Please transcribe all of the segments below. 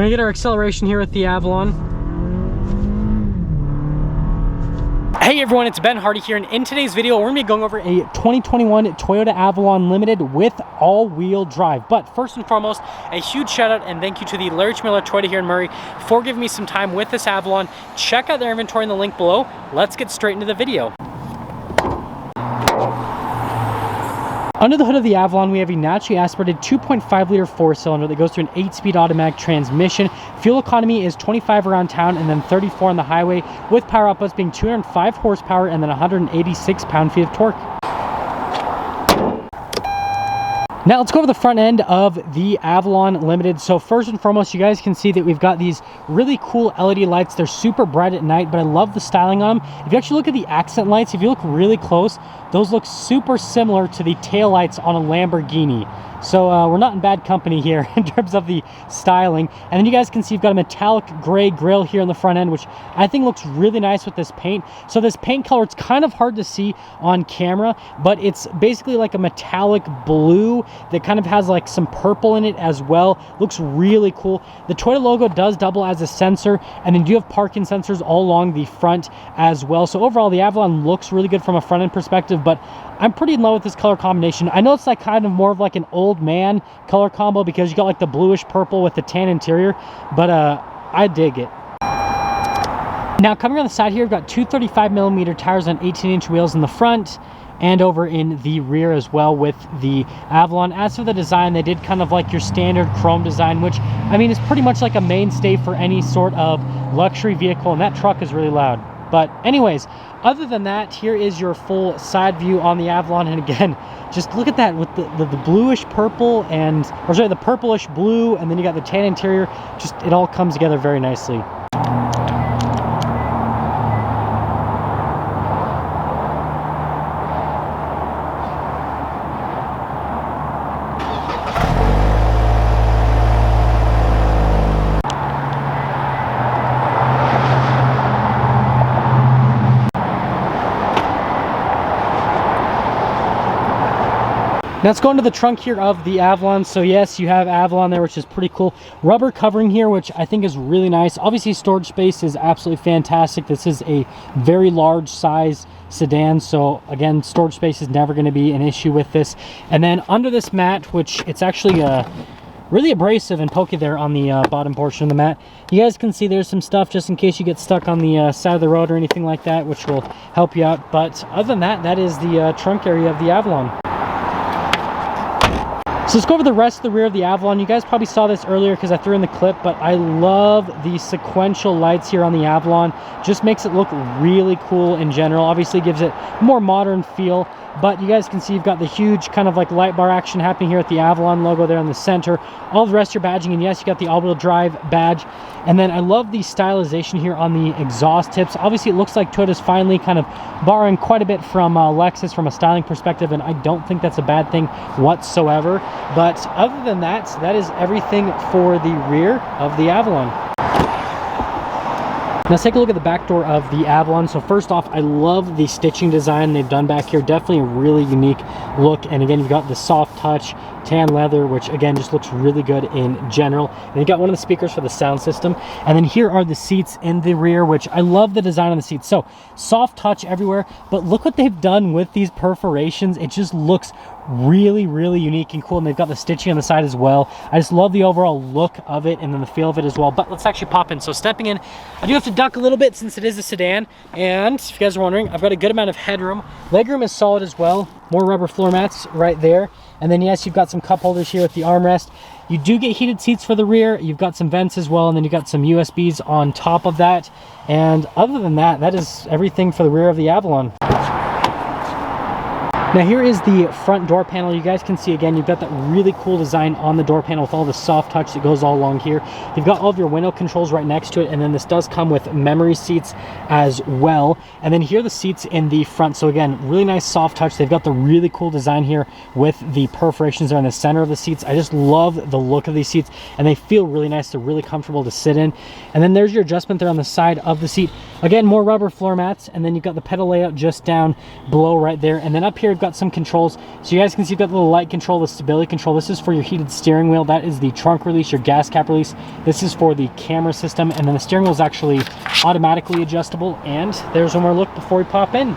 gonna get our acceleration here with the Avalon. Hey everyone, it's Ben Hardy here, and in today's video, we're gonna be going over a 2021 Toyota Avalon Limited with all-wheel drive. But first and foremost, a huge shout out and thank you to the Larry Miller Toyota here in Murray for giving me some time with this Avalon. Check out their inventory in the link below. Let's get straight into the video. Under the hood of the Avalon, we have a naturally aspirated 2.5 liter 4-cylinder that goes through an 8-speed automatic transmission. Fuel economy is 25 around town and then 34 on the highway, with power outputs being 205 horsepower and then 186 pound-feet of torque. Now let's go over the front end of the Avalon Limited. So first and foremost, you guys can see that we've got these really cool LED lights. They're super bright at night, but I love the styling on them. If you actually look at the accent lights, if you look really close, those look super similar to the tail lights on a Lamborghini. So we're not in bad company here in terms of the styling. And then you guys can see you've got a metallic gray grille here on the front end, which I think looks really nice with this paint. So this paint color, it's kind of hard to see on camera, but it's basically like a metallic blue that kind of has like some purple in it as well. Looks really cool. The Toyota logo does double as a sensor, and then you have parking sensors all along the front as well. So overall, the Avalon looks really good from a front end perspective, but I'm pretty in love with this color combination. I know it's like kind of more of like an old man color combo because you got like the bluish purple with the tan interior, but I dig it. Now coming on the side here, we've got two 35mm tires on 18-inch wheels in the front and over in the rear as well with the Avalon. As for the design, they did kind of like your standard chrome design, which I mean is pretty much like a mainstay for any sort of luxury vehicle, and that truck is really loud. But anyways, other than that, here is your full side view on the Avalon. And again, just look at that with the bluish purple and, or sorry, the purplish blue, and then you got the tan interior. Just, it all comes together very nicely. Now let's go into the trunk here of the Avalon. So yes, you have Avalon there, which is pretty cool. Rubber covering here, which I think is really nice. Obviously, storage space is absolutely fantastic. This is a very large size sedan, so again, storage space is never going to be an issue with this. And then under this mat, which it's actually really abrasive and pokey there on the bottom portion of the mat, you guys can see there's some stuff just in case you get stuck on the side of the road or anything like that, which will help you out. But other than that, that is the trunk area of the Avalon. So let's go over the rest of the rear of the Avalon. You guys probably saw this earlier because I threw in the clip, but I love the sequential lights here on the Avalon. Just makes it look really cool in general. Obviously gives it a more modern feel, but you guys can see you've got the huge kind of like light bar action happening here at the Avalon logo there in the center. All the rest of your badging, and yes, you got the all-wheel drive badge. And then I love the stylization here on the exhaust tips. Obviously, it looks like Toyota's finally kind of borrowing quite a bit from Lexus from a styling perspective, and I don't think that's a bad thing whatsoever. But other than that, that is everything for the rear of the Avalon. Now let's take a look at the back door of the Avalon. So first off, I love the stitching design they've done back here. Definitely a really unique look. And again, you've got the soft touch tan leather, which again just looks really good in general. And you got one of the speakers for the sound system. And then here are the seats in the rear, which I love the design on the seats. So soft touch everywhere, but look what they've done with these perforations. It just looks really, really unique and cool. And they've got the stitching on the side as well. I just love the overall look of it and then the feel of it as well. But let's actually pop in. So stepping in, I do have to duck a little bit since it is a sedan. And if you guys are wondering, I've got a good amount of headroom. Legroom is solid as well. More rubber floor mats right there. And then yes, you've got some cup holders here with the armrest. You do get heated seats for the rear. You've got some vents as well, and then you've got some USBs on top of that. And other than that, that is everything for the rear of the Avalon. Now here is the front door panel. You guys can see again, you've got that really cool design on the door panel with all the soft touch that goes all along here. You've got all of your window controls right next to it, and then this does come with memory seats as well. And then here are the seats in the front. So again, really nice soft touch. They've got the really cool design here with the perforations there in the center of the seats. I just love the look of these seats, and they feel really nice. They're really comfortable to sit in. And then there's your adjustment there on the side of the seat. Again, more rubber floor mats, and then you've got the pedal layout just down below right there. And then up here, we've got some controls. So you guys can see you've got the little light control, the stability control. This is for your heated steering wheel. That is the trunk release, your gas cap release. This is for the camera system. And then the steering wheel is actually automatically adjustable. And there's one more look before we pop in.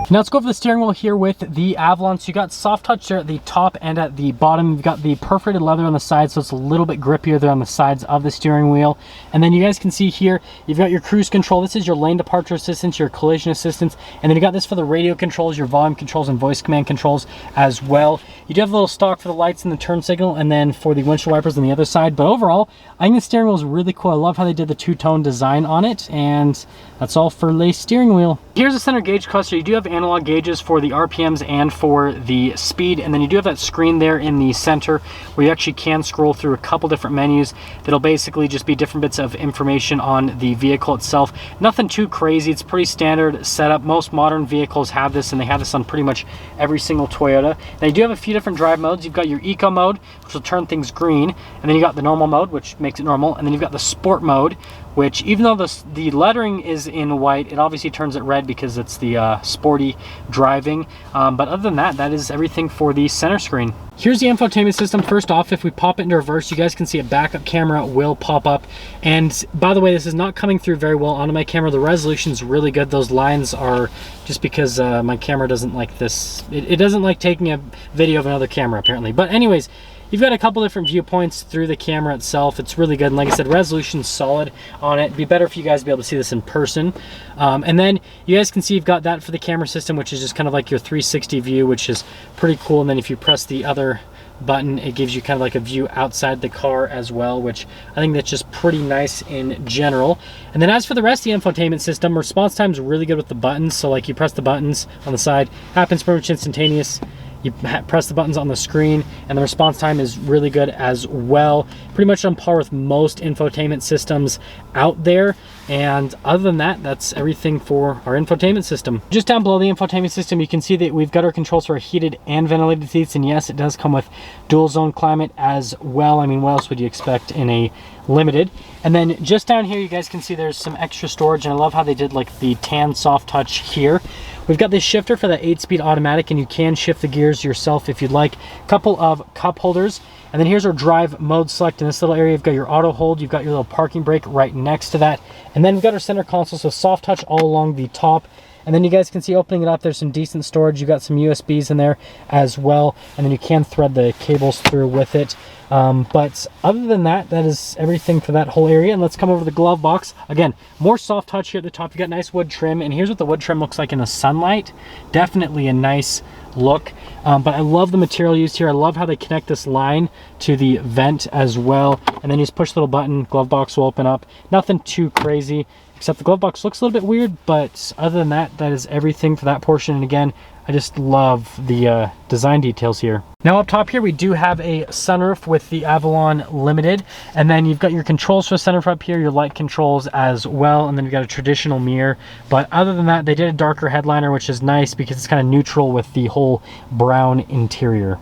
Now let's go over the steering wheel here with the Avalon. So you got soft touch there at the top and at the bottom. You've got the perforated leather on the side, so it's a little bit grippier there on the sides of the steering wheel. And then you guys can see here, you've got your cruise control. This is your lane departure assistance, your collision assistance. And then you got this for the radio controls, your volume controls, and voice command controls as well. You do have a little stock for the lights and the turn signal, and then for the windshield wipers on the other side. But overall, I think the steering wheel is really cool. I love how they did the two-tone design on it. And that's all for the steering wheel. Here's the center gauge cluster. You do have analog gauges for the RPMs and for the speed, and then you do have that screen there in the center where you actually can scroll through a couple different menus that'll basically just be different bits of information on the vehicle itself. Nothing too crazy. It's pretty standard setup. Most modern vehicles have this, and they have this on pretty much every single Toyota. Now you do have a few different drive modes. You've got your eco mode, which will turn things green, and then you got the normal mode, which makes it normal, and then you've got the sport mode, which even though the lettering is in white, it obviously turns it red because it's the sporty driving. But other than that, that is everything for the center screen. Here's the infotainment system. First off, if we pop it into reverse, you guys can see a backup camera will pop up. And by the way, this is not coming through very well onto my camera. The resolution is really good. Those lines are just because my camera doesn't like this. It doesn't like taking a video of another camera apparently. But anyways, you've got a couple different viewpoints through the camera itself. It's really good. And like I said, resolution's solid on it. It'd be better for you guys to be able to see this in person. And then you guys can see you've got that for the camera system, which is just kind of like your 360 view, which is pretty cool. And then if you press the other button, it gives you kind of like a view outside the car as well, which I think that's just pretty nice in general. And then as for the rest of the infotainment system, response time is really good with the buttons. So like you press the buttons on the side, happens pretty much instantaneous. You press the buttons on the screen, and the response time is really good as well. Pretty much on par with most infotainment systems out there. And other than that, that's everything for our infotainment system. Just down below the infotainment system, you can see that we've got our controls for our heated and ventilated seats. And yes, it does come with dual zone climate as well. I mean, what else would you expect in a Limited? And then just down here, you guys can see there's some extra storage, and I love how they did like the tan soft touch here. We've got this shifter for the 8-speed automatic, and you can shift the gears yourself if you'd like. A couple of cup holders. And then here's our drive mode select. In this little area, you've got your auto hold. You've got your little parking brake right next to that. And then we've got our center console, so soft touch all along the top. And then you guys can see opening it up, there's some decent storage. You've got some USBs in there as well. And then you can thread the cables through with it. But other than that, that is everything for that whole area. And let's come over to the glove box. Again, more soft touch here at the top. You got nice wood trim, and here's what the wood trim looks like in the sunlight. Definitely a nice look. But I love the material used here. I love how they connect this line to the vent as well. And then you just push the little button, glove box will open up. Nothing too crazy, except the glove box looks a little bit weird, but other than that, that is everything for that portion. And again, I just love the design details here. Now up top here, we do have a sunroof with the Avalon Limited. And then you've got your controls for the sunroof up here, your light controls as well. And then you've got a traditional mirror. But other than that, they did a darker headliner, which is nice because it's kind of neutral with the whole brown interior.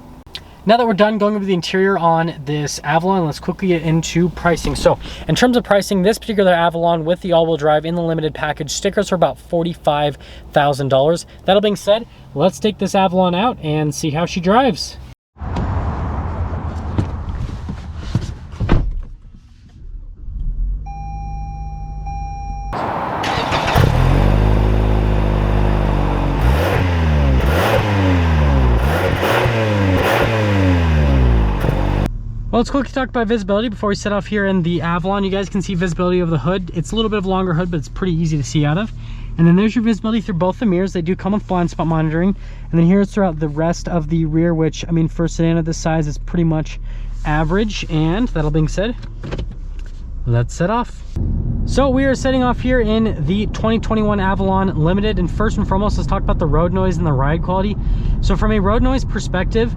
Now that we're done going over the interior on this Avalon, let's quickly get into pricing. So in terms of pricing, this particular Avalon with the all-wheel drive in the limited package, stickers are about $45,000. That being said, let's take this Avalon out and see how she drives. Well, let's quickly talk about visibility before we set off here in the Avalon. You guys can see visibility of the hood. It's a little bit of a longer hood, but it's pretty easy to see out of. And then there's your visibility through both the mirrors. They do come with blind spot monitoring. And then here's throughout the rest of the rear, which, I mean, for a sedan of this size is pretty much average. And that being said, let's set off. So we are setting off here in the 2021 Avalon Limited. And first and foremost, let's talk about the road noise and the ride quality. So from a road noise perspective,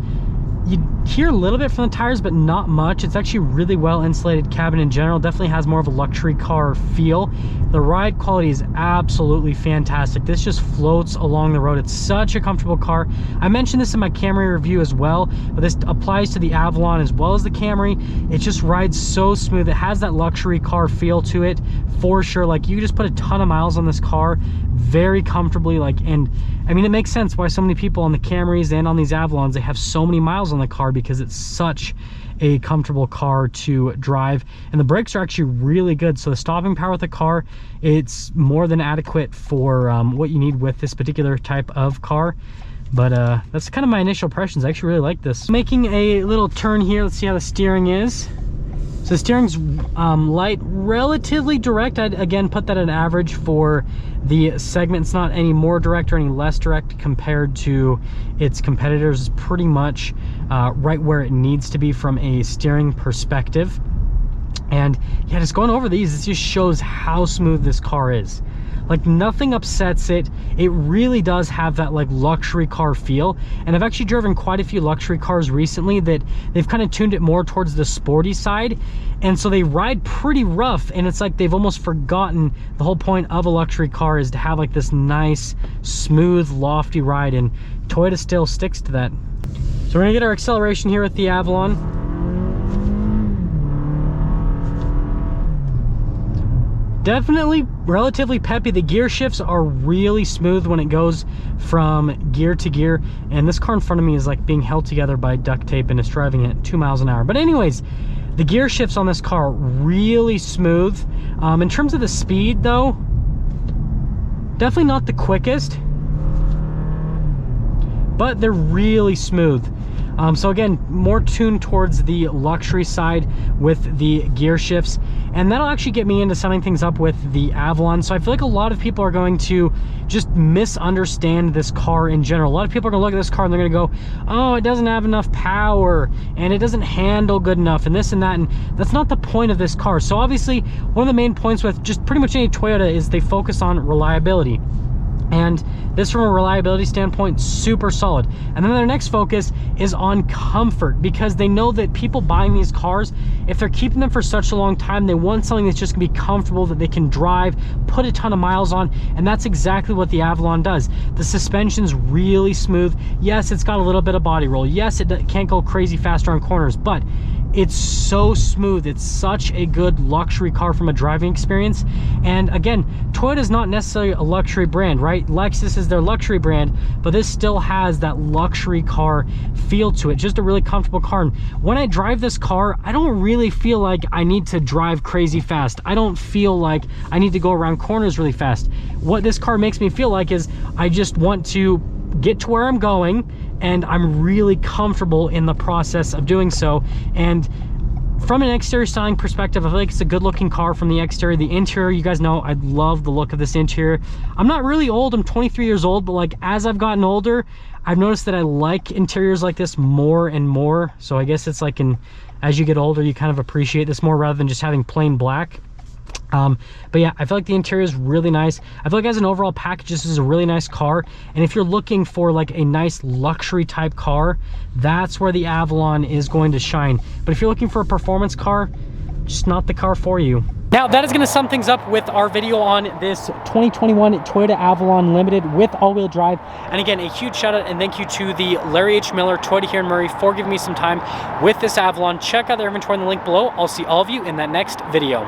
You hear a little bit from the tires, but not much. It's actually really well insulated cabin in general. Definitely has more of a luxury car feel. The ride quality is absolutely fantastic. This just floats along the road. It's such a comfortable car. I mentioned this in my Camry review as well, but this applies to the Avalon as well as the Camry. It just rides so smooth. It has that luxury car feel to it for sure. Like, you just put a ton of miles on this car very comfortably. Like, and I mean, it makes sense why so many people on the Camrys and on these Avalons, they have so many miles on the car, because it's such a comfortable car to drive. And the brakes are actually really good, so the stopping power with the car, it's more than adequate for what you need with this particular type of car. But that's kind of my initial impressions. I actually really like this. Making a little turn here, let's see how the steering is. So the steering's light, relatively direct. I'd again put that at an average for the segment. It's not any more direct or any less direct compared to its competitors. It's pretty much right where it needs to be from a steering perspective. And yeah, just going over these, it just shows how smooth this car is. Like, nothing upsets it. It really does have that like luxury car feel. And I've actually driven quite a few luxury cars recently that they've kind of tuned it more towards the sporty side. And so they ride pretty rough, and it's like they've almost forgotten the whole point of a luxury car is to have like this nice, smooth, lofty ride. And Toyota still sticks to that. So we're gonna get our acceleration here with the Avalon. Definitely relatively peppy. The gear shifts are really smooth when it goes from gear to gear, and this car in front of me is like being held together by duct tape, and it's driving at 2 miles an hour. But anyways, the gear shifts on this car really smooth. In terms of the speed though, definitely not the quickest, but they're really smooth. So again, more tuned towards the luxury side with the gear shifts, and that'll actually get me into summing things up with the Avalon. So I feel like a lot of people are going to just misunderstand this car in general. A lot of people are gonna look at this car and they're gonna go, oh, it doesn't have enough power, and it doesn't handle good enough, and this and that, and that's not the point of this car. So obviously, one of the main points with just pretty much any Toyota is they focus on reliability. And this, from a reliability standpoint, super solid. And then their next focus is on comfort, because they know that people buying these cars, if they're keeping them for such a long time, they want something that's just gonna be comfortable, that they can drive, put a ton of miles on. And that's exactly what the Avalon does. The suspension's really smooth. Yes, it's got a little bit of body roll. Yes, it can't go crazy faster on corners, but it's so smooth. It's such a good luxury car from a driving experience. And again, Toyota is not necessarily a luxury brand, right? Lexus is their luxury brand, but this still has that luxury car feel to it. Just a really comfortable car. And when I drive this car, I don't really feel like I need to drive crazy fast. I don't feel like I need to go around corners really fast. What this car makes me feel like is I just want to get to where I'm going, and I'm really comfortable in the process of doing so. And from an exterior styling perspective, I feel like it's a good looking car from the exterior. The interior, you guys know I love the look of this interior. I'm not really old, I'm 23 years old, but like as I've gotten older, I've noticed that I like interiors like this more and more. So I guess it's like as you get older, you kind of appreciate this more rather than just having plain black. But yeah, I feel like the interior is really nice. I feel like as an overall package, this is a really nice car. And if you're looking for like a nice luxury type car, that's where the Avalon is going to shine. But if you're looking for a performance car, just not the car for you. Now that is going to sum things up with our video on this 2021 Toyota Avalon Limited with all-wheel drive. And again, a huge shout out and thank you to the Larry H. Miller Toyota here in Murray for giving me some time with this Avalon. Check out their inventory in the link below. I'll see all of you in that next video.